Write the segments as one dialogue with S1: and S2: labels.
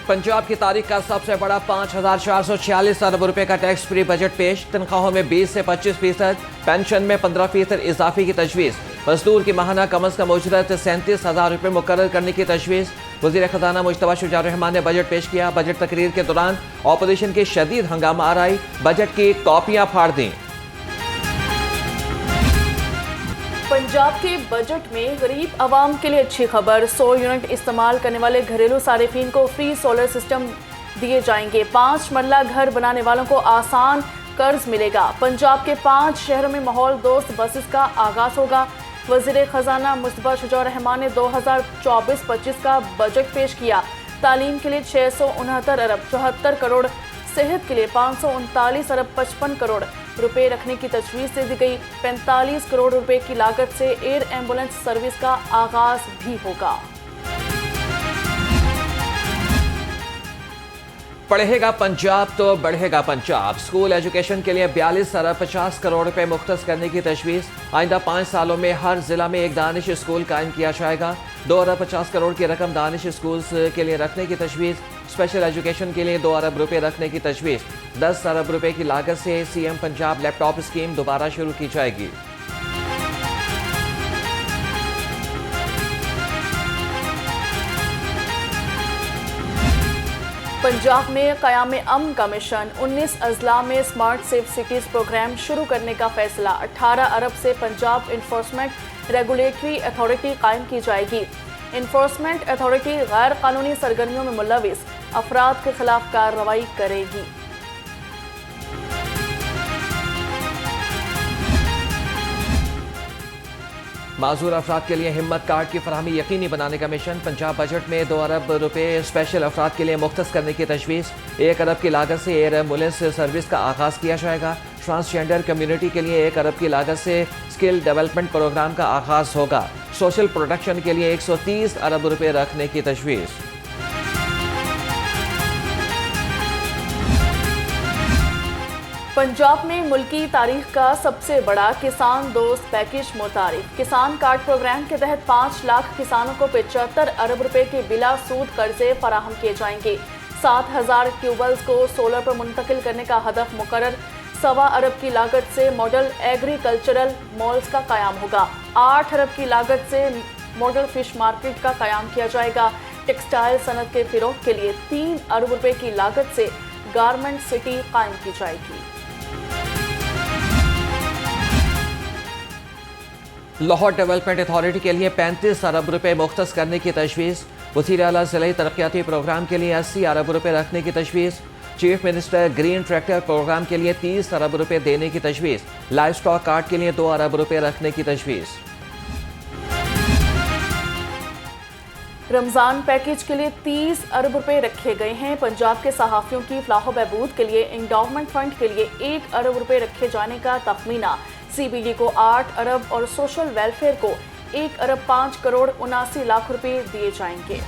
S1: पंजाब की तारीख का सबसे बड़ा 5,446 अरब रुपए का टैक्स फ्री बजट पेश। तनख्वाहों में 20 से 25%, पेंशन में 15% इजाफे की तजवीज़। मजदूर की माहाना कम अज कम उजरत 37,000 रुपये मुकर्रर करने की तजवीज़। वज़ीर ख़जाना मुश्तबा शुजा रहमान ने बजट पेश किया। बजट तकरीर के दौरान अपोजिशन की शदीद हंगामा आराई, बजट की कॉपियां फाड़ दी।
S2: पंजाब के बजट में गरीब आवाम के लिए अच्छी खबर। 100 यूनिट इस्तेमाल करने वाले घरेलू सारिफीन को फ्री सोलर सिस्टम दिए जाएंगे। 5 मरला घर बनाने वालों को आसान कर्ज मिलेगा। पंजाब के 5 शहरों में माहौल दोस्त बसेस का आगाज होगा। वज़ीर ख़जाना मुश्तबा शुजा रहमान ने 2024-25 का बजट पेश किया। तालीम के लिए 669 अरब 74 करोड़, सेहत के लिए 539 अरब 55 करोड़ रुपए रखने की तजवीज़ दे दी गई। 45 करोड़ रुपए की लागत से एयर एम्बुलेंस सर्विस का आगाज भी होगा।
S1: पढ़ेगा पंजाब तो बढ़ेगा पंजाब। स्कूल एजुकेशन के लिए 42 अरब 50 करोड़ रुपए मुख्तस करने की तजवीज़। आइंदा 5 सालों में हर जिला में एक दानिश स्कूल कायम किया जाएगा। 2 अरब 50 करोड़ की रकम दानिश स्कूल के लिए रखने की तजवीज़। स्पेशल एजुकेशन के लिए 2 अरब रुपए रखने की तजवीज़। 10 अरब रुपए की लागत से CM पंजाब लैपटॉप स्कीम दोबारा शुरू की जाएगी।
S2: पंजाब में क़याम अमन का मिशन। 19 अजला में स्मार्ट सेफ सिटीज़ प्रोग्राम शुरू करने का फैसला। 18 अरब से पंजाब इन्फोर्समेंट रेगुलेटरी अथॉरिटी कायम की जाएगी। इन्फोर्समेंट अथॉरिटी गैर कानूनी सरगर्मियों में मुलविस अफराद के खिलाफ कार्रवाई करेगी।
S1: माजूर अफराद के लिए हिम्मत कार्ड की फराहमी यकीनी बनाने का मिशन। पंजाब बजट में 2 अरब रुपए स्पेशल अफराद के लिए मुख्तस करने की तजवीज़। 1 अरब की लागत से एयर एम्बुलेंस सर्विस का आगाज़ किया जाएगा। ट्रांसजेंडर कम्युनिटी के लिए 1 अरब की लागत से स्किल डेवलपमेंट प्रोग्राम का आगाज़ होगा। सोशल प्रोटेक्शन के लिए 130 अरब रुपए रखने की तजवीज़।
S2: पंजाब में मुल्की तारीख का सबसे बड़ा किसान दोस्त पैकेज मुतारिफ। किसान कार्ड प्रोग्राम के तहत 5 लाख किसानों को 75 अरब रुपए के बिला सूद कर्जे फराहम किए जाएंगे। 7,000 ट्यूबवेल्स को सोलर पर मुंतकिल करने का हदफ मुकर्रर। 1.25 अरब की लागत से मॉडल एग्रीकल्चरल मॉल्स का कयाम होगा। 8 अरब की लागत से मॉडल फिश मार्केट का कयाम किया जाएगा। टेक्सटाइल सनत के फिरोग के लिए 3 अरब रुपए की लागत से गारमेंट सिटी कायम की जाएगी।
S1: लाहौर डेवलपमेंट अथॉरिटी के लिए 35 अरब रुपए मुख्तस करने की तजवीज़। वज़ीर आला ज़िले तरक्याती प्रोग्राम के लिए 80 अरब रुपए रखने की तजवीज़। Chief minister green tractor programme के लिए 30 अरब रुपए देने की तजवीज़। लाइव स्टॉक कार्ड के लिए 2 अरब रुपए रखने की तजवीज़।
S2: रमज़ान पैकेज के लिए 30 अरब रुपए रखे गए हैं। पंजाब के सहाफ़ियों की फलाह बहबूद के लिए इंडोमेंट फंड के लिए 1 अरब रुपए रखे जाने का तखमीना। CBD को 8 अरब और सोशल वेलफेयर को 1 अरब 5 करोड़ 79 लाख रुपए दिए जाएंगे।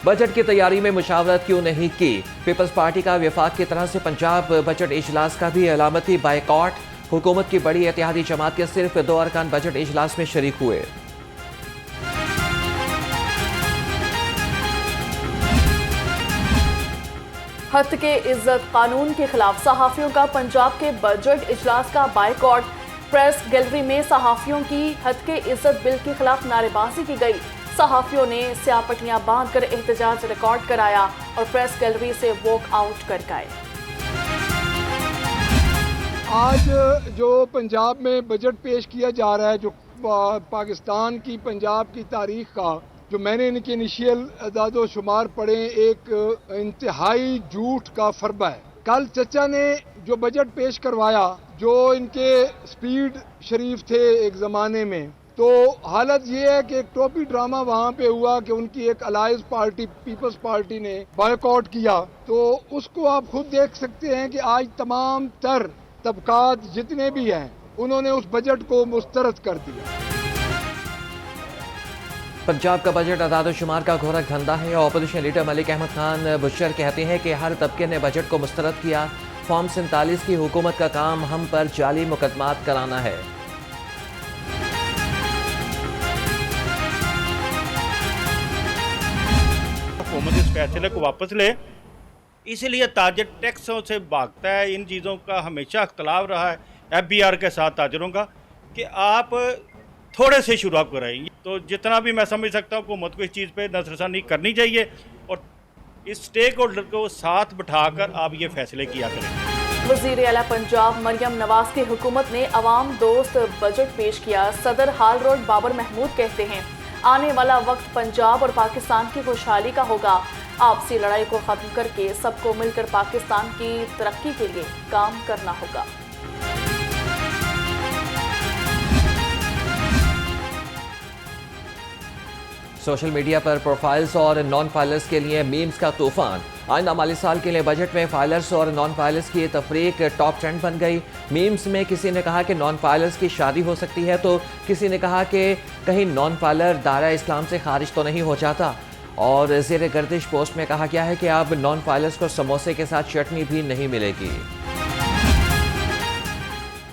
S1: बजट की तैयारी में मुशावरत क्यों नहीं की? पीपल्स पार्टी का वफाक की तरह से पंजाब बजट इजलास का भी अलामती बायकॉट। हुकूमत की बड़ी इत्तेहादी जमात के सिर्फ 2 अरकान बजट इजलास में शरीक हुए।
S2: हद के इज्जत कानून के खिलाफ सहाफियों का पंजाब के बजट इजलास का बायकॉट। प्रेस गैलरी में सहाफियों की हद के इज्जत बिल के खिलाफ नारेबाजी की गई। सहाफियों ने स्याह पट्टियां बांधकर एहतजाज रिकॉर्ड कराया और प्रेस गैलरी से वॉक आउट कर गए।
S3: आज जो पंजाब में बजट पेश किया जा रहा है, जो पाकिस्तान की पंजाब की तारीख का, जो मैंने इनके इनिशियल अदादो शुमार पढ़े, एक इंतहाई झूठ का फरबा है। कल चचा ने जो बजट पेश करवाया, जो इनके स्पीड शरीफ थे एक ज़माने में, तो हालत ये है कि एक टोपी ड्रामा वहाँ पे हुआ कि उनकी एक अलायंस पार्टी पीपल्स पार्टी ने बॉयकॉट किया। तो उसको आप खुद देख सकते हैं कि आज तमाम तर तबकात जितने भी हैं उन्होंने उस बजट को मुस्तरद कर दिया।
S1: पंजाब का बजट अदाद शुमार का घोरक धंधा है। अपोजिशन लीडर मलिक अहमद खान बुशर कहते हैं कि हर तबके ने बजट को मुस्तरद किया। फॉर्म 47 की हुकूमत का काम हम पर जाली मुकदमात कराना है।
S4: फैसले को वापस ले, इसलिए ताजिर टैक्सों से भागता है। इन चीज़ों का हमेशा अख्तलाफ रहा है FBR के साथ ताजरों का कि आप थोड़े से शुरू करें। तो जितना भी मैं समझ सकता हूँ हुकूमत को इस चीज़ पे नजरसानी करनी चाहिए और इस स्टेक होल्डर को साथ बिठाकर आप ये फैसले किया करें।
S2: वज़ीर आला पंजाब मरियम नवाज की हुकूमत ने अवाम दोस्त बजट पेश किया। सदर हाल रोड बाबर महमूद कहते हैं आने वाला वक्त पंजाब और पाकिस्तान की खुशहाली का होगा। आपसी लड़ाई को खत्म करके सबको मिलकर पाकिस्तान की तरक्की के लिए काम करना होगा।
S1: सोशल मीडिया पर प्रोफाइल्स और नॉन फाइलर्स के लिए मीम्स का तूफान। आइंदा माली साल के लिए बजट में फाइलर्स और नॉन फाइलर्स की तफरीक टॉप ट्रेंड बन गई। मीम्स में किसी ने कहा कि नॉन फाइलर्स की शादी हो सकती है, तो किसी ने कहा कि कहीं नॉन फाइलर दायरा इस्लाम से खारिज तो नहीं हो जाता। और ज़ेर गर्दिश पोस्ट में कहा गया है कि अब नॉन फाइलर्स को समोसे के साथ चटनी भी नहीं मिलेगी।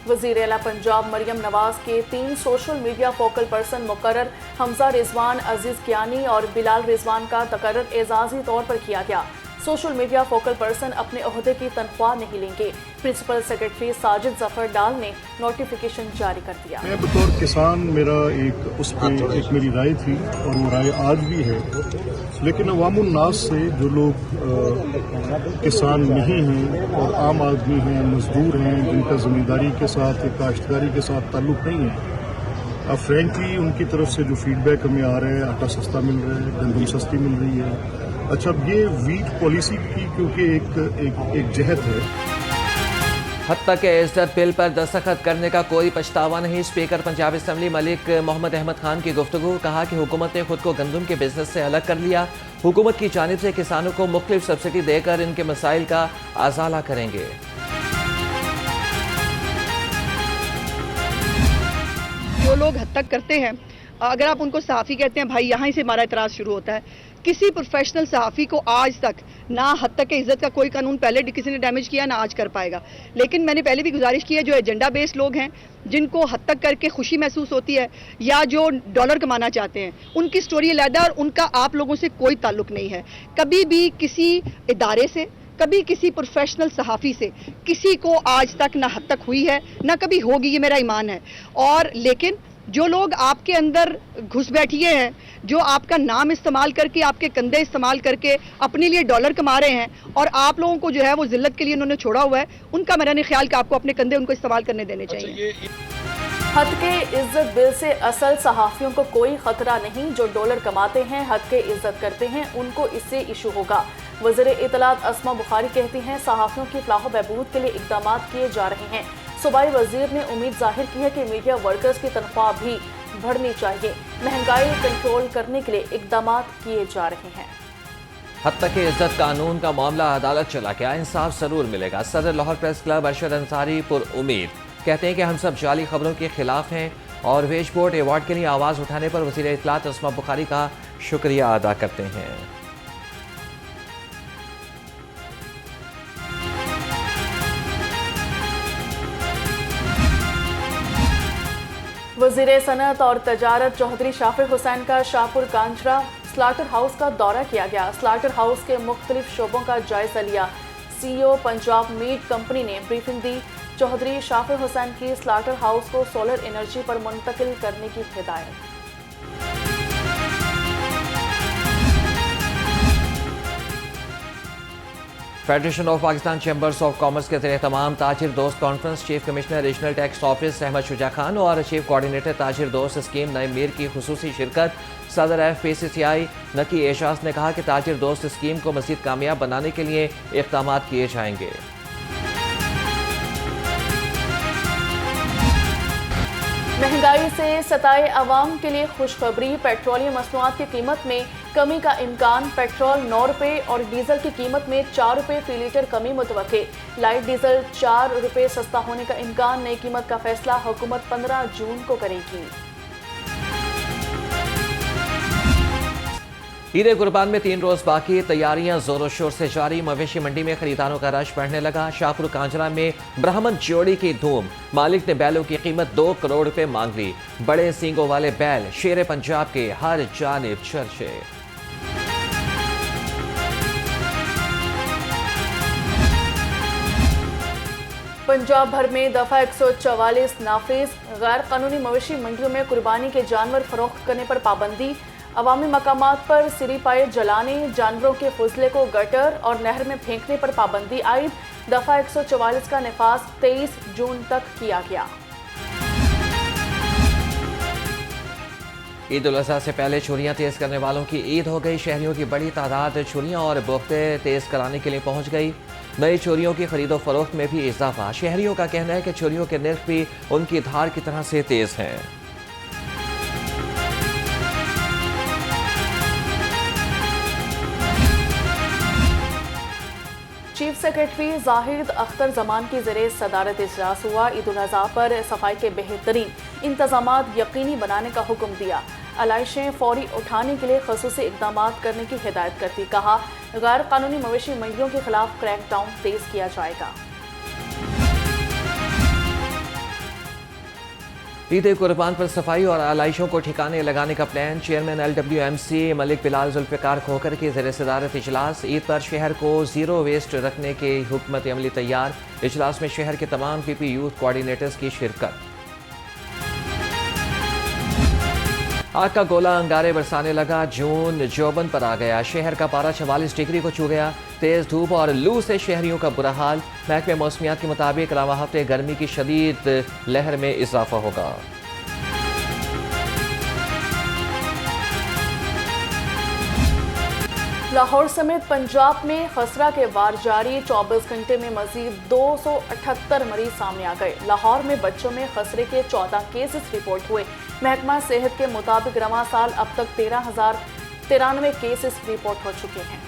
S2: वज़ीर आला पंजाब मरियम नवाज के 3 सोशल मीडिया फोकल पर्सन मुकर्रर हमजा रिजवान, अजीज कियानी और बिलाल रिजवान का तकर्रर एजाजी तौर पर किया गया। सोशल मीडिया फोकल पर्सन अपने ओहदे की तनख्वाह नहीं लेंगे। प्रिंसिपल सेक्रेटरी साजिद जफर डाल ने नोटिफिकेशन जारी कर दिया।
S5: मैं बतौर किसान मेरा उस पर एक मेरी राय थी और वो राय आज भी है, लेकिन अवामुन नास से जो लोग किसान नहीं हैं और आम आदमी हैं, मजदूर हैं, जिनका ज़मींदारी के साथ काश्तकारी के साथ ताल्लुक़ नहीं है, अब फ्रेंकली उनकी तरफ से जो फीडबैक हमें आ रहा है, आटा सस्ता मिल रहा है, गंदम सस्ती मिल रही है। अच्छा, अब ये वीट पॉलिसी की क्योंकि एक जहद है।
S1: हत्ता के इज्जत बिल पर दस्तखत करने का कोई पछतावा नहीं। स्पीकर पंजाब असम्बली मलिक मोहम्मद अहमद खान की गुफ्तगू। कहा कि हुकूमत ने खुद को गंदम के बिजनेस से अलग कर लिया। हुकूमत की जानिब से किसानों को मुख्तलिफ सब्सिडी देकर इनके मसाइल का अजाला करेंगे।
S6: जो लोग हद तक करते हैं, अगर आप उनको सहाफ़ी कहते हैं, भाई यहाँ से हमारा इतराज़ शुरू होता है। किसी प्रोफेशनल सहाफ़ी को आज तक ना हद तक के इज्जत का कोई कानून पहले किसी ने डैमेज किया ना आज कर पाएगा। लेकिन मैंने पहले भी गुजारिश की है, जो एजेंडा बेस्ड लोग हैं, जिनको हद तक करके खुशी महसूस होती है या जो डॉलर कमाना चाहते हैं, उनकी स्टोरी अलग और उनका आप लोगों से कोई ताल्लुक नहीं है। कभी भी किसी इदारे से, कभी किसी प्रोफेशनल सहाफ़ी से किसी को आज तक ना हद तक हुई है ना कभी होगी, ये मेरा ईमान है। और लेकिन जो लोग आपके अंदर घुस बैठिए हैं, जो आपका नाम इस्तेमाल करके, आपके कंधे इस्तेमाल करके अपने लिए डॉलर कमा रहे हैं और आप लोगों को जो है वो जिल्लत के लिए उन्होंने छोड़ा हुआ है, उनका मेरा नहीं ख्याल कि आपको अपने कंधे उनको इस्तेमाल करने देने चाहिए।
S2: हद के इज्जत बिल से असल सहाफ़ियों को कोई खतरा नहीं। जो डॉलर कमाते हैं, हद के इज्जत करते हैं, उनको इससे इशू होगा। वज़ीर इत्तलात अस्मा बुखारी कहती हैं सहाफ़ियों की फलाह बहबूद के लिए इक़दाम किए जा रहे हैं। सूबाई वज़ीर ने उम्मीद जाहिर की है कि मीडिया वर्कर्स की तनख्वाह भी बढ़नी चाहिए। महंगाई कंट्रोल करने के लिए इक़दाम किए जा रहे हैं।
S1: हद तक के इज्जत कानून का मामला अदालत चला गया, इंसाफ जरूर मिलेगा। सदर लाहौर प्रेस क्लब अरशद अंसारी पुरुम्मीद कहते हैं कि हम सब जाली खबरों के खिलाफ हैं और वेज बोर्ड अवार्ड के लिए आवाज़ उठाने पर वज़ीर इत्तलात अस्मा बुखारी का शुक्रिया अदा करते हैं।
S2: वज़ीर सनअत और तजारत चौधरी शाफिर हुसैन का शाहपुर कांजरा स्लाटर हाउस का दौरा किया गया। स्लाटर हाउस के मुख्तलिफ शोबों का जायजा लिया। CEO पंजाब मीट कंपनी ने ब्रीफिंग दी। चौधरी शाफिर हुसैन की स्लाटर हाउस को सोलर एनर्जी पर मुंतकिल करने की हिदायत।
S1: Federation of Pakistan chambers of commerce के ज़रिए तमाम ताजिर दोस्त conference chief commissioner regional tax office Ahmad Shuja Khan और चीफ कोऑर्डिनेटर ताजिर दोस्त स्कीम नईम मीर की खुसूसी शिरकत। सदर FPCCI नकी एजाज ने कहा कि ताजिर दोस्त स्कीम को मज़ीद कामयाब बनाने के लिए इक़दाम किए जाएंगे।
S2: महंगाई से सताए अवाम के लिए खुशखबरी। पेट्रोलियम मसनूआत की कीमत में कमी का इम्कान। पेट्रोल 9 रुपये और डीजल की कीमत में 4 रुपये फी लीटर कमी मुतवक्के। लाइट डीजल 4 रुपये सस्ता होने का इम्कान। नई कीमत का फैसला हुकूमत 15 जून को करेगी।
S1: ईद कुर्बान में 3 रोज बाकी, तैयारियां जोरों शोर से जारी। मवेशी मंडी में खरीदारों का रश बढ़ने लगा। शाहपुर कांजरा में ब्राह्मण जोड़ी की धूम। मालिक ने बैलों की कीमत 2 करोड़ रुपए मांग ली। बड़े सींगों वाले बैल शेर पंजाब के हर जानिब चर्चे।
S2: पंजाब भर में दफा 144 नाफिज। गैर कानूनी मवेशी मंडियों में कुर्बानी के जानवर फरोख्त करने पर पाबंदी। अवामी मकामात पर सिरी पाए जलाने, जानवरों के फुजले को गटर और नहर में फेंकने पर पाबंदी आयद। दफा 144 का नफाज 23 जून तक किया गया।
S1: ईद उल अजहा से पहले छुरियां तेज करने वालों की ईद हो गई। शहरियों की बड़ी तादाद छुरियां और बोखते तेज कराने के लिए पहुंच गई। नई छुरियों की खरीदो फरोख्त में भी इजाफा। शहरियों का कहना है कि छुरियों के नर्ख भी उनकी धार की तरह से तेज हैं।
S2: चीफ सेक्रेटरी जाहिद अख्तर जमान की ज़रिए सदारत इजलास हुआ। ईद उल अजहा पर सफाई के बेहतरीन इंतजामात यकीनी बनाने का हुक्म दिया। अलाइशें फौरी उठाने के लिए खसूसी इकदाम करने की हिदायत करती। कहा, गैर कानूनी मवेशी मंडियों के खिलाफ क्रैकडाउन तेज किया जाएगा।
S1: ईद कुर्बान पर सफाई और आलाइशों को ठिकाने लगाने का plan. Chairman LWMC Malik Bilal Zulfiqar Khokhar की ज़रिए सदारत इजलास। ईद पर शहर को ज़ीरो वेस्ट रखने की हुकूमत अमली तैयार। इजलास में शहर के तमाम PP यूथ कोऑर्डिनेटर्स की शिरकत। आग का गोला अंगारे बरसाने लगा। जून जोबन पर आ गया। शहर का पारा 44 डिग्री को छू गया। तेज धूप और लू से शहरियों का बुरा हाल। महकमे मौसमियात के मुताबिक रवा हफ्ते गर्मी की शदीद लहर में इजाफा होगा।
S2: लाहौर समेत पंजाब में खसरा के वार जारी। 24 घंटे में मजीद 278 मरीज सामने आ गए। लाहौर में बच्चों में खसरे के 14 केसेस रिपोर्ट हुए। महकमा सेहत के मुताबिक रवां साल अब तक 13,093 केसेस रिपोर्ट हो चुके हैं।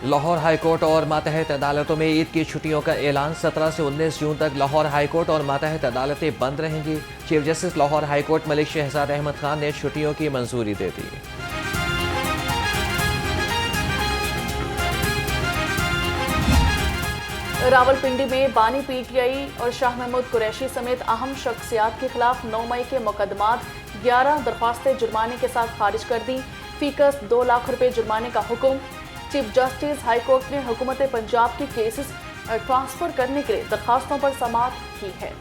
S1: लाहौर हाईकोर्ट और मातहत अदालतों में ईद की छुट्टियों का ऐलान। 17 से 19 जून तक लाहौर हाईकोर्ट और मातहत अदालतें बंद रहेंगी। Chief justice Lahore high court Malik Shahzad Ahmad Khan ने छुट्टियों की मंजूरी दे दी।
S2: रावलपिंडी में बानी PTI और शाह महमूद कुरैशी समेत अहम शख्सियात के खिलाफ 9 मई के मुकदमात 11 दरख्वास्तें जुर्माने के साथ खारिज कर दी। फीकस 2 लाख रुपए जुर्माने का हुक्म। चीफ जस्टिस हाईकोर्ट ने हुकूमत पंजाब की केसेस ट्रांसफर करने के लिए दरखास्तों पर समाअत की है।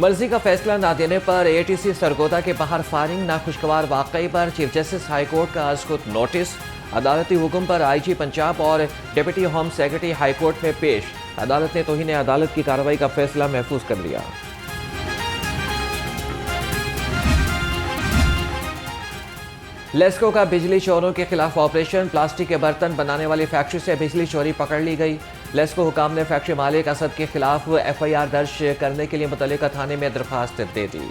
S1: मर्जी का फैसला ना देने पर ATC सरगोदा के बाहर फायरिंग। नाखुशगवार वाकई पर चीफ जस्टिस हाईकोर्ट का अजखुद नोटिस। अदालती हुक्म पर IG पंजाब और डिप्टी होम सेक्रेटरी हाईकोर्ट में पेश। अदालत ने तौहीन अदालत की कार्रवाई का फैसला महफूज कर लिया। लेस्को का बिजली चोरों के खिलाफ ऑपरेशन। प्लास्टिक के बर्तन बनाने वाली फैक्ट्री से बिजली चोरी पकड़ ली गई। लेस्को हुकाम ने फैक्ट्री मालिक असद के खिलाफ FIR दर्ज करने के लिए मुतल्लिका थाने में दरख्वास्त दे दी।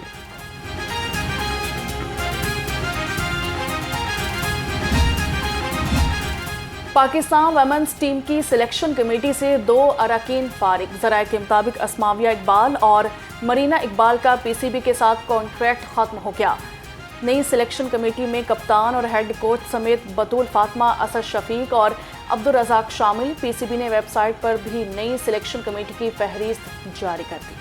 S2: पाकिस्तान वुमेन्स टीम की सिलेक्शन कमेटी से 2 अरकान फारिग। ज़राए के मुताबिक अस्माविया इकबाल और मरीना इकबाल का PCB के साथ कॉन्ट्रैक्ट खत्म हो गया। नई सिलेक्शन कमेटी में कप्तान और हेड कोच समेत बतूल फातिमा, असद शफीक और अब्दुल रज़ाक शामिल। PCB ने वेबसाइट पर भी नई सिलेक्शन कमेटी की फहरिस्त जारी कर दी।